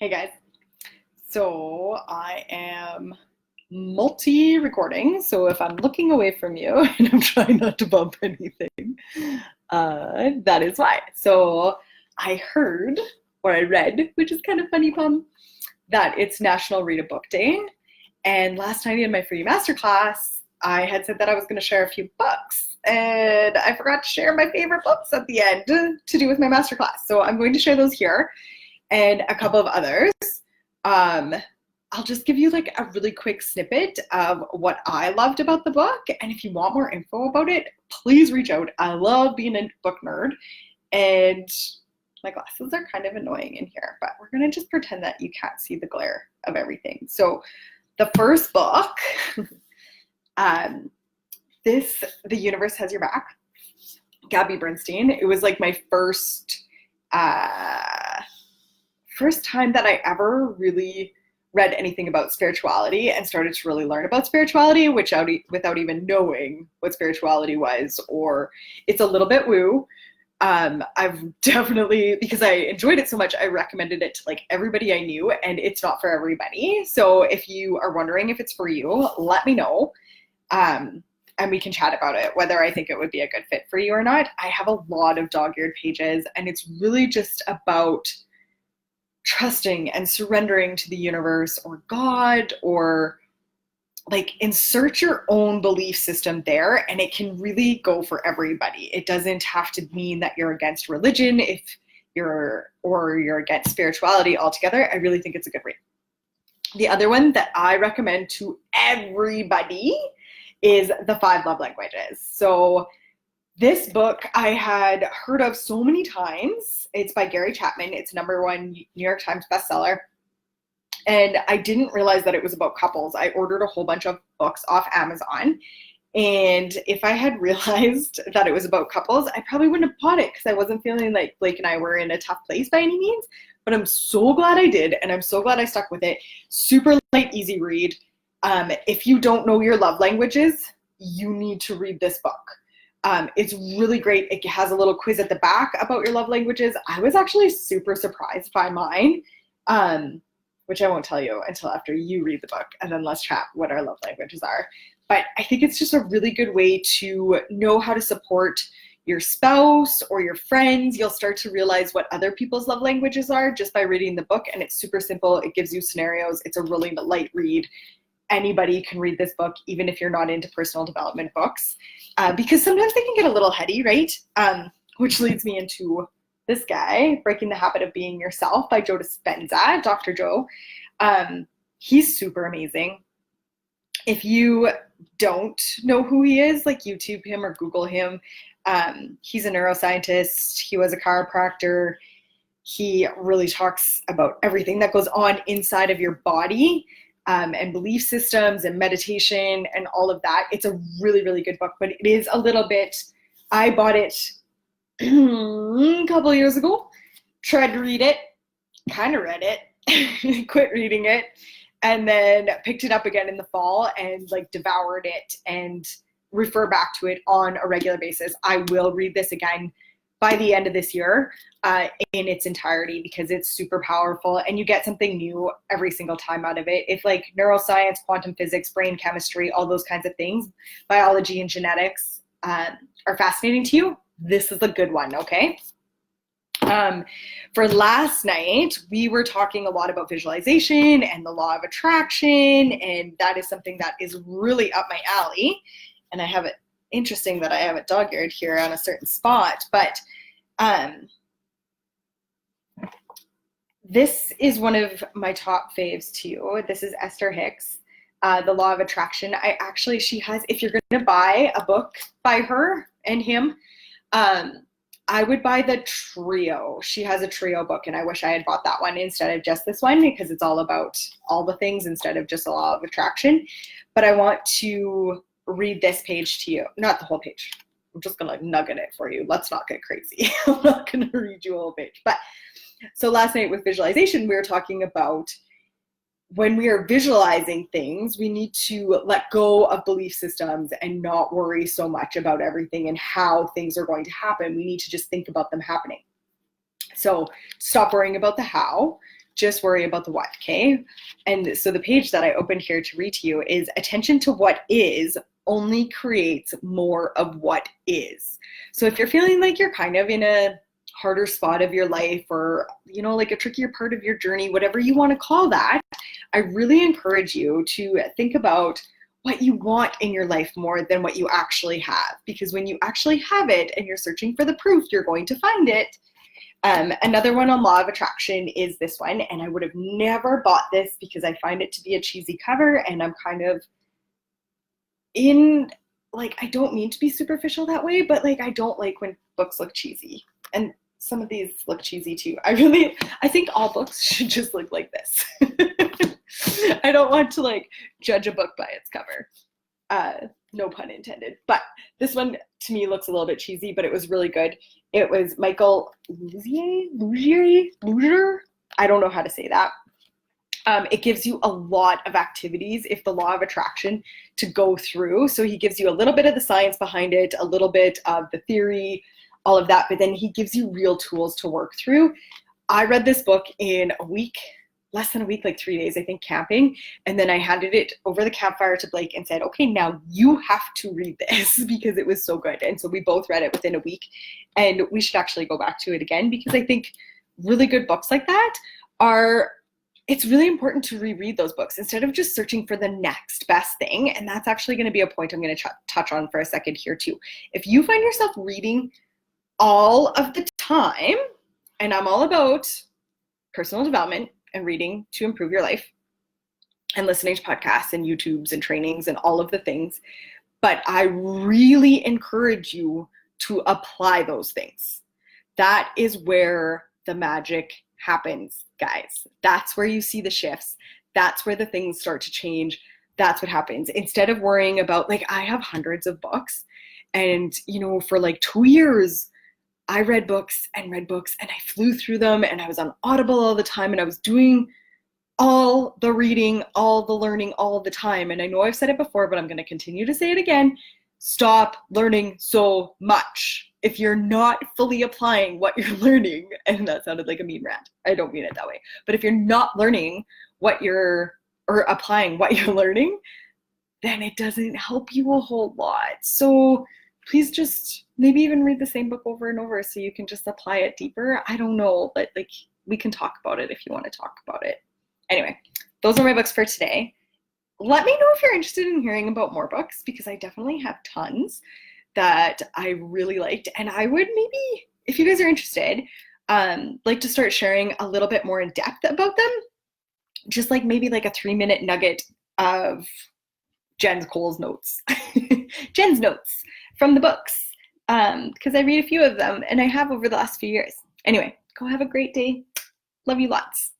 Hey guys, so I am multi-recording, so if I'm looking away from you and I'm trying not to bump anything, that is why. So I heard, or I read, which is kind of funny, Pum, that it's National Read a Book Day, and last night in my free masterclass, I had said that I was going to share a few books, and I forgot to share my favorite books at the end to do with my masterclass. So I'm going to share those here and a couple of others. Um, I'll just give you like a really quick snippet of what I loved about the book. And if you want more info about it, please reach out. I love being a book nerd. And my glasses are kind of annoying in here, but we're going to just pretend that you can't see the glare of everything. So the first book, The Universe Has Your Back, Gabby Bernstein. It was like my first time that I ever really read anything about spirituality and started to really learn about spirituality, without even knowing what spirituality was, or it's a little bit woo. I've definitely, because I enjoyed it so much, I recommended it to like everybody I knew, and it's not for everybody. So if you are wondering if it's for you, let me know. And we can chat about it, whether I think it would be a good fit for you or not. I have a lot of dog-eared pages, and it's really just about trusting and surrendering to the universe or God, or like insert your own belief system there, and it can really go for everybody. It doesn't have to mean that you're against religion if you're against spirituality altogether. I really think it's a good read. The other one that I recommend to everybody is The Five Love Languages. So this book I had heard of so many times. It's by Gary Chapman. It's #1 New York Times bestseller. And I didn't realize that it was about couples. I ordered a whole bunch of books off Amazon. And if I had realized that it was about couples, I probably wouldn't have bought it because I wasn't feeling like Blake and I were in a tough place by any means. But I'm so glad I did, and I'm so glad I stuck with it. Super light, easy read. If you don't know your love languages, you need to read this book. It's really great. It has a little quiz at the back about your love languages. I was actually super surprised by mine, which I won't tell you until after you read the book, and then let's chat what our love languages are. But I think it's just a really good way to know how to support your spouse or your friends. You'll start to realize what other people's love languages are just by reading the book, and it's super simple. It gives you scenarios. It's a really light read. Anybody can read this book, even if you're not into personal development books, because sometimes they can get a little heady, right? Which leads me into this guy, Breaking the Habit of Being Yourself by Joe Dispenza, Dr. Joe. He's super amazing. If you don't know who he is, like YouTube him or Google him. He's a neuroscientist. He was a chiropractor. He really talks about everything that goes on inside of your body, and belief systems and meditation and all of that. It's a really, really good book, but it is a little bit, I bought it a couple of years ago, tried to read it, kind of read it, quit reading it, and then picked it up again in the fall and like devoured it and refer back to it on a regular basis. I will read this again by the end of this year in its entirety, because it's super powerful and you get something new every single time out of it. If like neuroscience, quantum physics, brain chemistry, all those kinds of things, biology and genetics are fascinating to you, this is a good one, okay? For last night, we were talking a lot about visualization and the law of attraction, and that is something that is really up my alley. And I have it, interesting that I have it dog-eared here on a certain spot, but this is one of my top faves too. This is Esther Hicks, The Law of Attraction. She has, if you're going to buy a book by her and him, I would buy the trio. She has a trio book, and I wish I had bought that one instead of just this one, because it's all about all the things instead of just the law of attraction. But I want to read this page to you. Not the whole page. I'm just going to nugget it for you. Let's not get crazy. I'm not going to read you a whole page. But so last night with visualization, we were talking about when we are visualizing things, we need to let go of belief systems and not worry so much about everything and how things are going to happen. We need to just think about them happening. So stop worrying about the how, just worry about the what, okay? And so the page that I opened here to read to you is attention to what is only creates more of what is. So if you're feeling like you're kind of in a harder spot of your life, or, you know, like a trickier part of your journey, whatever you want to call that, I really encourage you to think about what you want in your life more than what you actually have. Because when you actually have it and you're searching for the proof, you're going to find it. Another one on law of attraction is this one, and I would have never bought this because I find it to be a cheesy cover, and I'm kind of in, like, I don't mean to be superficial that way, but like I don't like when books look cheesy. And some of these look cheesy too. I think all books should just look like this. I don't want to like judge a book by its cover. No pun intended. But this one to me looks a little bit cheesy, but it was really good. It was Michael Luzier. I don't know how to say that. It gives you a lot of activities, if the law of attraction, to go through. So he gives you a little bit of the science behind it, a little bit of the theory, all of that, but then he gives you real tools to work through. I read this book in a week, less than a week, like 3 days, I think, camping. And then I handed it over the campfire to Blake and said, okay, now you have to read this because it was so good. And so we both read it within a week, and we should actually go back to it again, because I think really good books like that it's really important to reread those books instead of just searching for the next best thing. And that's actually going to be a point I'm going to touch on for a second here too. If you find yourself reading all of the time, and I'm all about personal development and reading to improve your life and listening to podcasts and YouTubes and trainings and all of the things, but I really encourage you to apply those things. That is where the magic happens, guys. That's where you see the shifts. That's where the things start to change. That's what happens. Instead of worrying about, like, I have hundreds of books, and, you know, for like 2 years, I read books, and I flew through them, and I was on Audible all the time, and I was doing all the reading, all the learning all the time. And I know I've said it before, but I'm going to continue to say it again. Stop learning so much. If you're not fully applying what you're learning, and that sounded like a mean rant, I don't mean it that way, but if you're not learning or applying what you're learning, then it doesn't help you a whole lot. So please just maybe even read the same book over and over so you can just apply it deeper. I don't know, but like, we can talk about it if you want to talk about it. Anyway, those are my books for today. Let me know if you're interested in hearing about more books, because I definitely have tons that I really liked. And I would maybe, if you guys are interested, like to start sharing a little bit more in depth about them. Just like maybe like a 3-minute nugget of Jen's Cole's notes. Jen's notes from the books. Because I read a few of them, and I have over the last few years. Anyway, go have a great day. Love you lots.